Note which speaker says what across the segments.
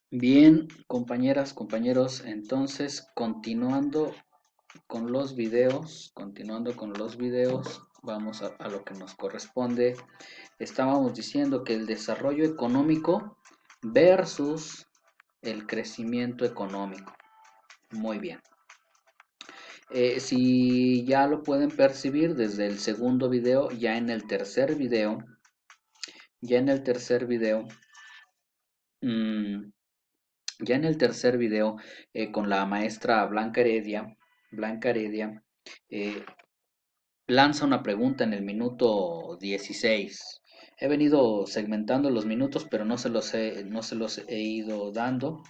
Speaker 1: Bien, compañeras, compañeros, entonces continuando con los videos, vamos a lo que nos corresponde. Estábamos diciendo que el desarrollo económico versus el crecimiento económico. Muy bien. Si ya lo pueden percibir desde el segundo video, ya en el tercer video, mm, Ya en el tercer video, con la maestra Blanca Heredia, eh, lanza una pregunta en el minuto 16. He venido segmentando los minutos, pero no se los he ido dando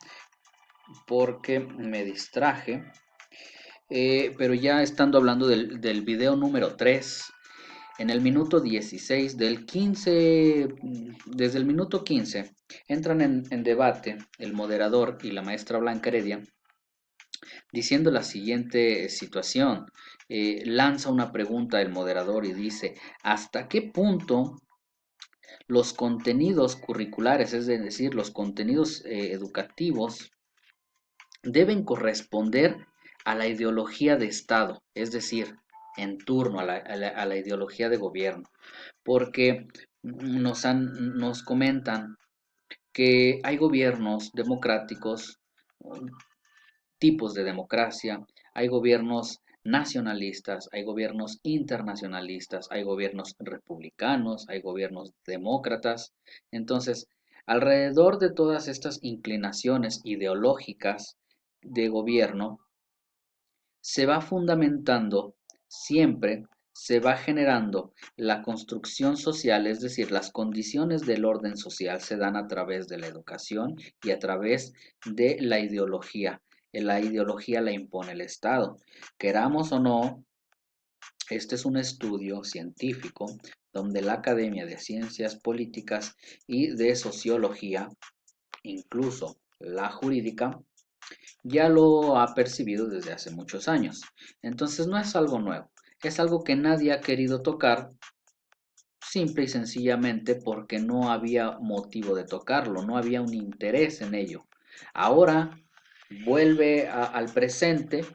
Speaker 1: porque me distraje. Pero ya estando hablando del video número 3, en el minuto 16 del 15, desde el minuto 15, entran en debate el moderador y la maestra Blanca Heredia diciendo la siguiente situación. Lanza una pregunta el moderador y dice, ¿hasta qué punto los contenidos curriculares, es decir, los contenidos educativos, deben corresponder a la ideología de Estado, es decir, en turno a la ideología de gobierno? Porque nos comentan que hay gobiernos democráticos, tipos de democracia, hay gobiernos nacionalistas, hay gobiernos internacionalistas, hay gobiernos republicanos, hay gobiernos demócratas. Entonces, alrededor de todas estas inclinaciones ideológicas de gobierno, se va fundamentando siempre, se va generando la construcción social, es decir, las condiciones del orden social se dan a través de la educación y a través de la ideología. La ideología la impone el Estado. Queramos o no, este es un estudio científico donde la Academia de Ciencias Políticas y de Sociología, incluso la jurídica, ya lo ha percibido desde hace muchos años. Entonces no es algo nuevo, es algo que nadie ha querido tocar, simple y sencillamente porque no había motivo de tocarlo, no había un interés en ello. Ahora vuelve al presente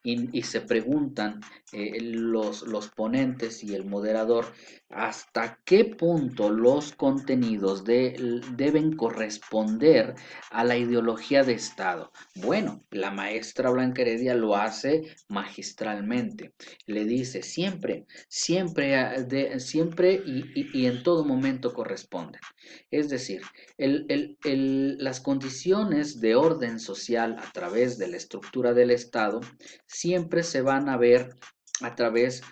Speaker 1: y se preguntan los ponentes y el moderador hasta qué punto los contenidos deben corresponder a la ideología de Estado. Bueno, la maestra Blanca Heredia lo hace magistralmente. Le dice siempre, siempre, siempre y en todo momento corresponden. Es decir, las condiciones de orden social a través de la estructura del Estado siempre se van a ver a través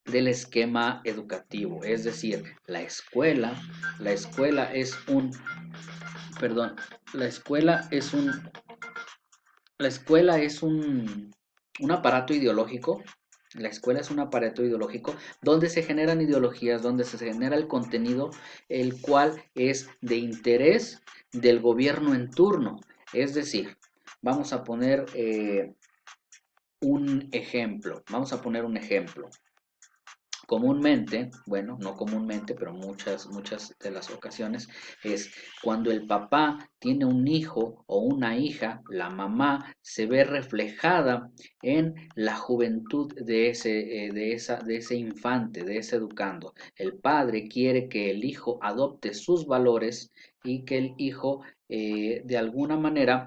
Speaker 1: del esquema educativo, es decir, la escuela es perdón, la escuela es un, la escuela es un aparato ideológico. La escuela es un aparato ideológico donde se generan ideologías, donde se genera el contenido, el cual es de interés del gobierno en turno. Es decir, vamos a poner un ejemplo. Vamos a poner un ejemplo. Comúnmente, bueno, no comúnmente, pero muchas de las ocasiones es cuando el papá tiene un hijo o una hija, la mamá se ve reflejada en la juventud de ese infante, de ese educando. El padre quiere que el hijo adopte sus valores y que el hijo de alguna manera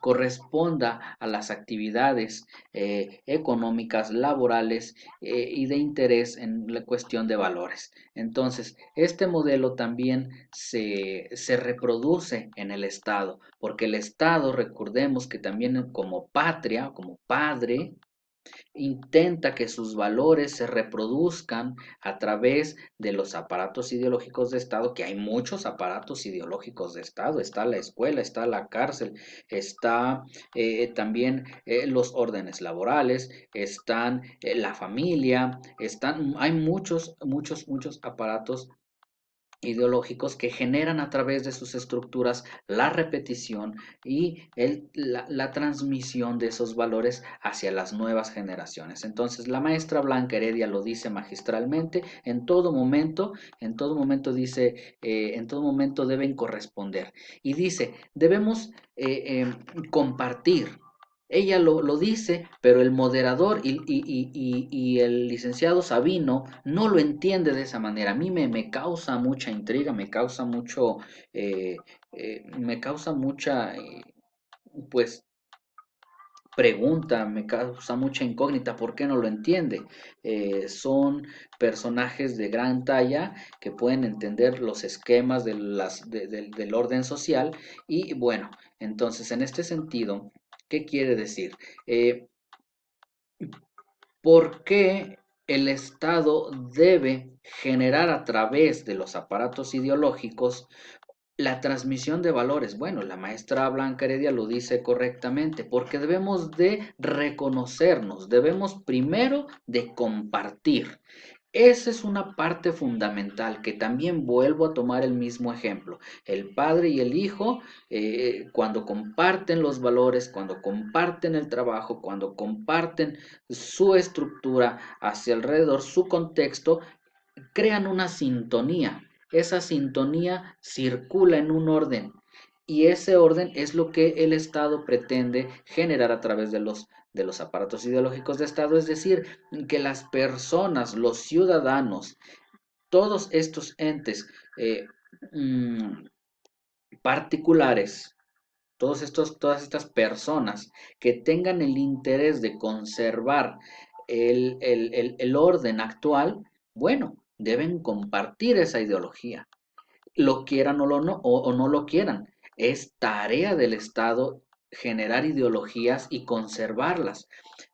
Speaker 1: corresponda a las actividades económicas, laborales y de interés en la cuestión de valores. Entonces, este modelo también se reproduce en el Estado, porque el Estado, recordemos que también como patria, como padre, intenta que sus valores se reproduzcan a través de los aparatos ideológicos de Estado, que hay muchos aparatos ideológicos de Estado, está la escuela, está la cárcel, está también los órdenes laborales, están la familia, hay muchos aparatos ideológicos que generan a través de sus estructuras la repetición y la transmisión de esos valores hacia las nuevas generaciones. Entonces, la maestra Blanca Heredia lo dice magistralmente, en todo momento dice, en todo momento deben corresponder. Y dice, debemos compartir. Ella lo dice, pero el moderador y el licenciado Sabino no lo entiende de esa manera. A mí me causa mucha intriga, eh, me causa mucha, pues, pregunta, me causa mucha incógnita, ¿por qué no lo entiende? Son personajes de gran talla que pueden entender los esquemas del orden social y bueno, entonces en este sentido, ¿qué quiere decir? Eh, ¿Por qué el Estado debe generar a través de los aparatos ideológicos la transmisión de valores? Bueno, la maestra Blanca Heredia lo dice correctamente, porque debemos de reconocernos, debemos primero de compartir. Esa es una parte fundamental que también vuelvo a tomar el mismo ejemplo. El padre y el hijo, cuando comparten los valores, cuando comparten el trabajo, cuando comparten su estructura hacia alrededor, su contexto, crean una sintonía. Esa sintonía circula en un orden y ese orden es lo que el Estado pretende generar a través de los aparatos ideológicos de Estado, es decir, que las personas, los ciudadanos, todos estos entes mm, particulares, todas estas personas que tengan el interés de conservar el orden actual, bueno, deben compartir esa ideología, lo quieran o no lo quieran. Es tarea del Estado generar ideologías y conservarlas.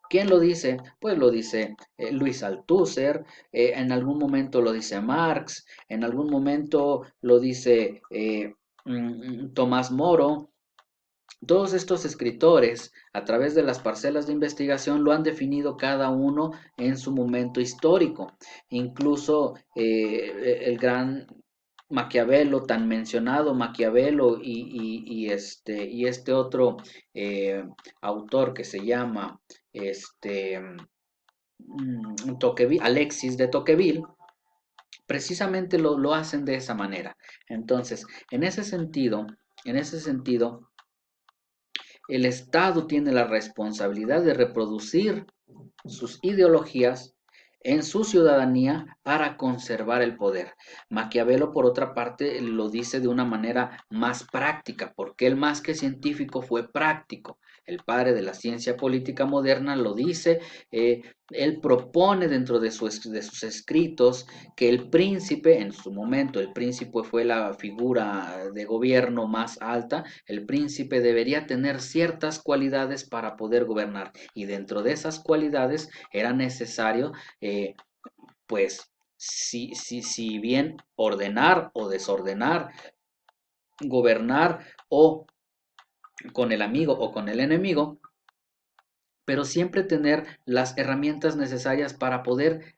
Speaker 1: ¿Quién lo dice? Pues lo dice Luis Althusser, en algún momento lo dice Marx, en algún momento lo dice Tomás Moro. Todos estos escritores, a través de las parcelas de investigación, lo han definido cada uno en su momento histórico. Incluso el gran Maquiavelo, tan mencionado Maquiavelo y este otro autor que se llama este, Tocqueville, Alexis de Tocqueville, precisamente lo hacen de esa manera. Entonces, en ese sentido, el Estado tiene la responsabilidad de reproducir sus ideologías en su ciudadanía para conservar el poder. Maquiavelo, por otra parte, lo dice de una manera más práctica, porque él más que científico fue práctico. El padre de la ciencia política moderna lo dice, él propone dentro de sus escritos que el príncipe, en su momento el príncipe fue la figura de gobierno más alta, el príncipe debería tener ciertas cualidades para poder gobernar y dentro de esas cualidades era necesario, pues, si bien ordenar o desordenar, gobernar o con el amigo o con el enemigo, pero siempre tener las herramientas necesarias para poder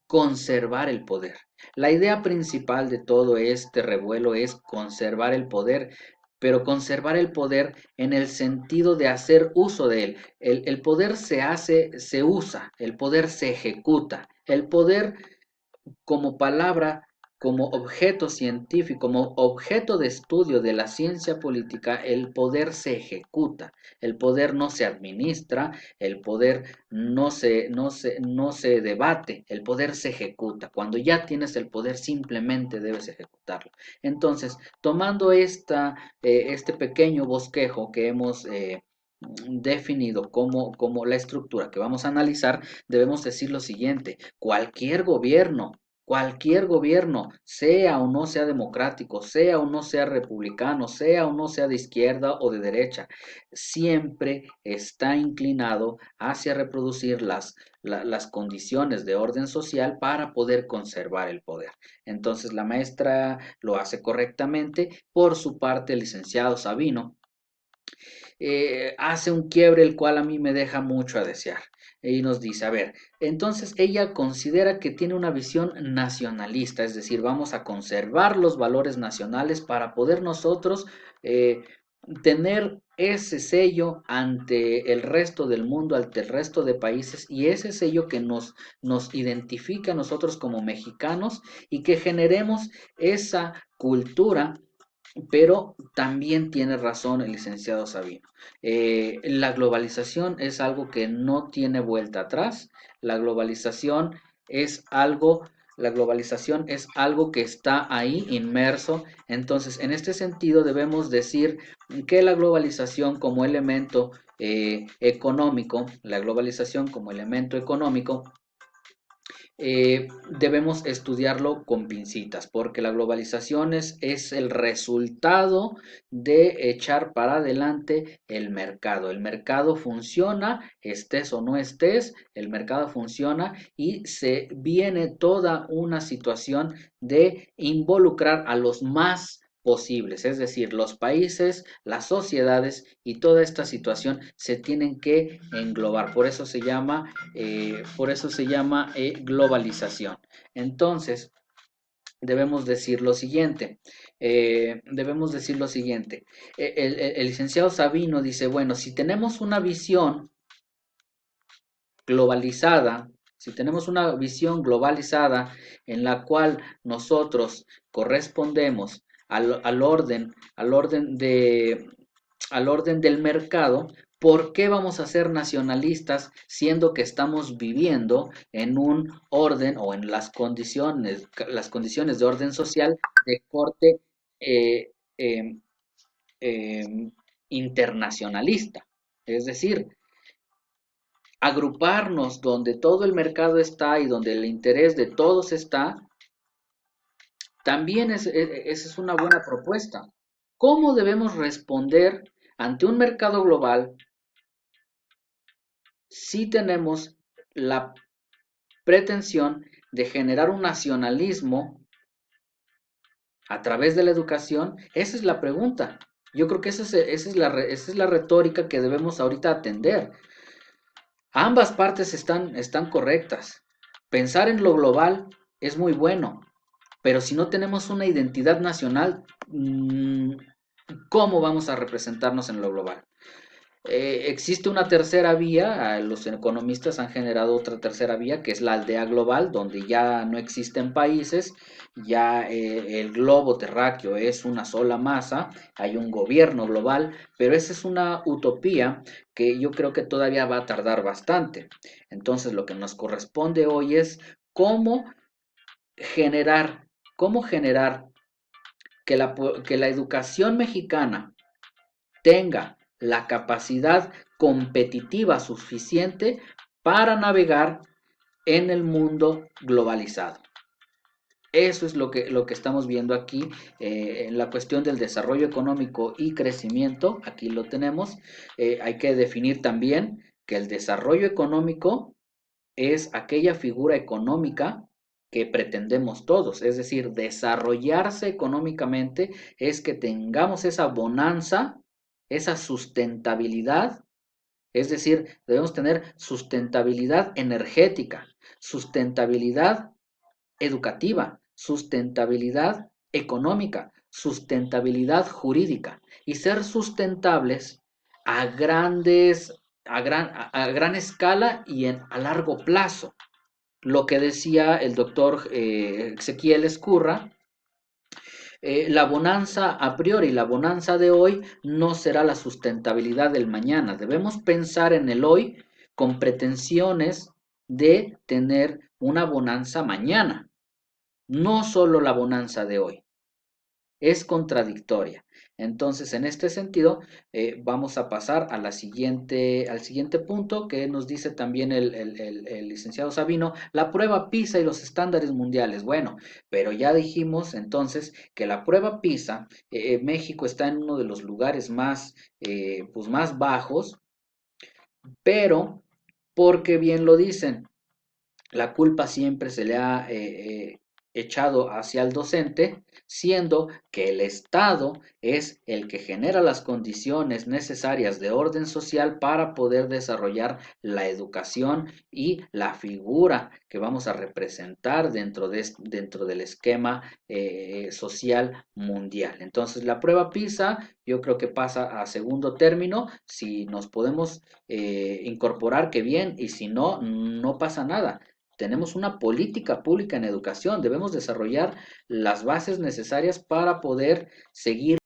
Speaker 1: conservar el poder. La idea principal de todo este revuelo es conservar el poder, pero conservar el poder en el sentido de hacer uso de él. El poder se hace, se usa, el poder se ejecuta. El poder como palabra, como objeto científico, como objeto de estudio de la ciencia política, el poder se ejecuta, el poder no se administra, el poder no se debate, el poder se ejecuta. Cuando ya tienes el poder, simplemente debes ejecutarlo. Entonces, tomando este pequeño bosquejo que hemos definido como la estructura que vamos a analizar, debemos decir lo siguiente: cualquier gobierno, sea o no sea democrático, sea o no sea republicano, sea o no sea de izquierda o de derecha, siempre está inclinado hacia reproducir las condiciones de orden social para poder conservar el poder. Entonces la maestra lo hace correctamente. Por su parte, el licenciado Sabino hace un quiebre el cual a mí me deja mucho a desear. Y nos dice, a ver, entonces ella considera que tiene una visión nacionalista, es decir, vamos a conservar los valores nacionales para poder nosotros eh, tener ese sello ante el resto del mundo, ante el resto de países, y ese sello que nos identifica a nosotros como mexicanos y que generemos esa cultura. Pero también tiene razón el licenciado Sabino. La globalización es algo que no tiene vuelta atrás. La globalización es algo, la globalización es algo que está ahí inmerso. Entonces, en este sentido, debemos decir que la globalización como elemento económico, la globalización como elemento económico, debemos estudiarlo con pincitas, porque la globalización es el resultado de echar para adelante el mercado. El mercado funciona, estés o no estés, el mercado funciona y se viene toda una situación de involucrar a los más posibles, es decir, los países, las sociedades y toda esta situación se tienen que englobar. Por eso se llama globalización. Entonces, debemos decir lo siguiente. El licenciado Sabino dice, bueno, si tenemos una visión globalizada, si tenemos una visión globalizada en la cual nosotros correspondemos al orden del mercado, ¿por qué vamos a ser nacionalistas siendo que estamos viviendo en un orden o en las condiciones de orden social de corte eh, eh, eh, internacionalista? Es decir, agruparnos donde todo el mercado está y donde el interés de todos está, también esa es una buena propuesta. ¿Cómo debemos responder ante un mercado global si tenemos la pretensión de generar un nacionalismo a través de la educación? Esa es la pregunta. Yo creo que esa es la retórica que debemos ahorita atender. Ambas partes están correctas. Pensar en lo global es muy bueno, pero si no tenemos una identidad nacional, ¿cómo vamos a representarnos en lo global? Existe una tercera vía, los economistas han generado otra tercera vía, que es la aldea global, donde ya no existen países, ya el globo terráqueo es una sola masa, hay un gobierno global, pero esa es una utopía que yo creo que todavía va a tardar bastante. Entonces, lo que nos corresponde hoy es cómo generar, cómo generar que la educación mexicana tenga la capacidad competitiva suficiente para navegar en el mundo globalizado. Eso es lo que estamos viendo aquí en la cuestión del desarrollo económico y crecimiento. Aquí lo tenemos. Hay que definir también que el desarrollo económico es aquella figura económica que pretendemos todos, es decir, desarrollarse económicamente es que tengamos esa bonanza, esa sustentabilidad, es decir, debemos tener sustentabilidad energética, sustentabilidad educativa, sustentabilidad económica, sustentabilidad jurídica y ser sustentables a gran escala y a largo plazo. Lo que decía el doctor Ezequiel Escurra, la bonanza a priori, la bonanza de hoy no será la sustentabilidad del mañana. Debemos pensar en el hoy con pretensiones de tener una bonanza mañana, no solo la bonanza de hoy. Es contradictoria. Entonces, en este sentido, vamos a pasar al siguiente punto que nos dice también el licenciado Sabino, la prueba PISA y los estándares mundiales. Bueno, pero ya dijimos entonces que la prueba PISA, México está en uno de los lugares pues más bajos, pero porque bien lo dicen, la culpa siempre se le ha echado hacia el docente, siendo que el Estado es el que genera las condiciones necesarias de orden social para poder desarrollar la educación y la figura que vamos a representar dentro del esquema social mundial. Entonces, la prueba PISA yo creo que pasa a segundo término. Si nos podemos incorporar, que bien, y si no, no pasa nada. Tenemos una política pública en educación, debemos desarrollar las bases necesarias para poder seguir